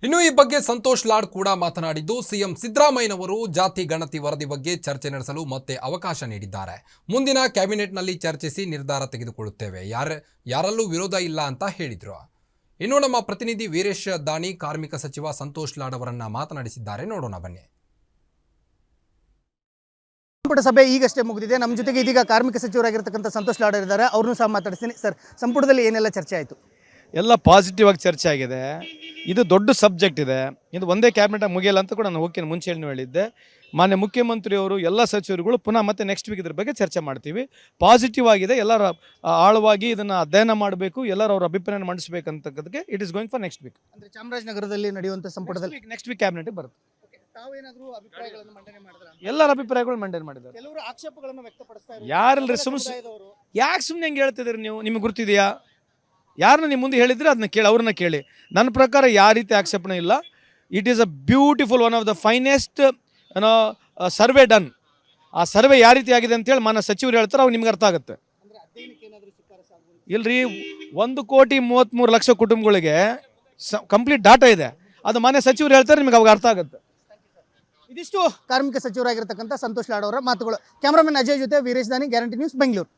ಇನ್ನು ಈ ಬಗ್ಗೆ ಸಂತೋಷ್ ಲಾಡ್ ಕೂಡ ಮಾತನಾಡಿದ್ದು ಸಿಎಂ ಸಿದ್ದರಾಮಯ್ಯನವರು ಜಾತಿ ಗಣತಿ ವರದಿ ಬಗ್ಗೆ ಚರ್ಚೆ ನಡೆಸಲು ಮತ್ತೆ ಅವಕಾಶ ನೀಡಿದ್ದಾರೆ. ಮುಂದಿನ ಕ್ಯಾಬಿನೆಟ್ನಲ್ಲಿ ಚರ್ಚಿಸಿ ನಿರ್ಧಾರ ತೆಗೆದುಕೊಳ್ಳುತ್ತೇವೆ, ಯಾರಲ್ಲೂ ವಿರೋಧ ಇಲ್ಲ ಅಂತ ಹೇಳಿದ್ರು. ಇನ್ನು ನಮ್ಮ ಪ್ರತಿನಿಧಿ ವೀರೇಶ್ ದಾಣಿ ಕಾರ್ಮಿಕ ಸಚಿವ ಸಂತೋಷ್ ಲಾಡ್ ಅವರನ್ನ ಮಾತನಾಡಿಸಿದ್ದಾರೆ. ನೋಡೋಣ ಬನ್ನಿ. ಸಂಪುಟ ಸಭೆ ಈಗಷ್ಟೇ ಮುಗಿದಿದೆ. ನಮ್ಮ ಜೊತೆಗೆ ಇದೀಗ ಕಾರ್ಮಿಕ ಸಚಿವರಾಗಿರ್ತಕ್ಕಂಥ ಸಂತೋಷ್ ಲಾಡ್ ಇದ್ದಾರೆ. ಅವ್ರನ್ನೂ ಸಹ ಮಾತಾಡ್ತೀನಿ. ಸರ್, ಸಂಪುಟದಲ್ಲಿ ಏನೆಲ್ಲ ಚರ್ಚೆ ಆಯಿತು? ಎಲ್ಲ ಪಾಸಿಟಿವ್ ಆಗಿ ಚರ್ಚೆ ಆಗಿದೆ. ಇದು ದೊಡ್ಡ ಸಬ್ಜೆಕ್ಟ್ ಇದೆ. ಇದು ಒಂದೇ ಕ್ಯಾಬಿನೆಟ್ ಮುಗಿಯಲ್ಲ ಅಂತ ಕೂಡ ನಾನು ಓಕೆ ಮುಂಚೆ ಹೇಳಿದ್ದೆ. ಮಾನ್ಯ ಮುಖ್ಯಮಂತ್ರಿಯವರು ಎಲ್ಲ ಸಚಿವರುಗಳು ಪುನಃ ಮತ್ತೆ ನೆಕ್ಸ್ಟ್ ವೀಕ್ ಇದ್ರ ಬಗ್ಗೆ ಚರ್ಚೆ ಮಾಡ್ತೀವಿ. ಪಾಸಿಟಿವ್ ಆಗಿದೆ. ಎಲ್ಲರ ಆಳವಾಗಿ ಇದನ್ನು ಅಧ್ಯಯನ ಮಾಡಬೇಕು, ಎಲ್ಲರೂ ಅವರ ಅಭಿಪ್ರಾಯ ಮಂಡಿಸಬೇಕಂತಕ್ಕದಕ್ಕೆ it is going for next week. ಅಂದರೆ ಚಾಮರಾಜನಗರದಲ್ಲಿ ನಡೆಯುವಂಥ ಸಂಪುಟದಲ್ಲಿ ನೆಕ್ಸ್ಟ್ ವೀಕ್ ಕ್ಯಾಬಿನೆಟ್ ಬರುತ್ತೆ. ತಾವೇನಾದರೂ ಅಭಿಪ್ರಾಯಗಳನ್ನು ಮಂಡನೆ ಮಾಡಿದ್ರೆ? ಎಲ್ಲರ ಅಭಿಪ್ರಾಯಗಳು ಮಂಡನೆ ಮಾಡಿದ್ದಾರೆ. ಕೆಲವರು ಆಕ್ಷೇಪಗಳನ್ನು ವ್ಯಕ್ತಪಡಿಸ್ತಾ ಇದ್ದಾರೆ. ಯಾರಲ್ರಿ ಯಾಕೆ ಸುಮ್ಮನೆ ಹೆಂಗೆ ಹೇಳ್ತಿದ್ದೀರಿ ನೀವು? ನಿಮಗೆ ಗೊತ್ತಿದೆಯಾ? ಯಾರನ್ನ ನಿಮ್ಮ ಮುಂದೆ ಹೇಳಿದ್ರೆ ಅದನ್ನ ಕೇಳಿ, ಅವ್ರನ್ನ ಕೇಳಿ. ನನ್ನ ಪ್ರಕಾರ ಯಾವ ರೀತಿ ಆಕ್ಷೇಪಣೆ ಇಲ್ಲ. It is a beautiful, one of the finest survey done. ಆ ಸರ್ವೆ ಯಾವ ರೀತಿ ಆಗಿದೆ ಅಂತೇಳಿ ಮಾನ್ಯ ಸಚಿವರು ಹೇಳ್ತಾರೆ, ಅವಾಗ ನಿಮ್ಗೆ ಅರ್ಥ ಆಗುತ್ತೆ. ಇಲ್ರಿ, 1,33,00,000 ಕುಟುಂಬಗಳಿಗೆ ಕಂಪ್ಲೀಟ್ ಡಾಟಾ ಇದೆ. ಅದು ಮಾನ್ಯ ಸಚಿವರು ಹೇಳ್ತಾರೆ, ನಿಮ್ಗೆ ಅವಾಗ ಅರ್ಥ ಆಗುತ್ತೆ. ಇದಿಷ್ಟು ಕಾರ್ಮಿಕ ಸಚಿವರಾಗಿರ್ತಕ್ಕಂಥ ಸಂತೋಷ್ ಲಾಡ್ ಅವರ ಮಾತುಗಳು. ಕ್ಯಾಮರಾಮನ್ ಅಜಯ್ ಜೊತೆ ವೀರೇಶ್ ದಾನಿ, ಗ್ಯಾರಂಟಿ ನ್ಯೂಸ್, ಬೆಂಗಳೂರು.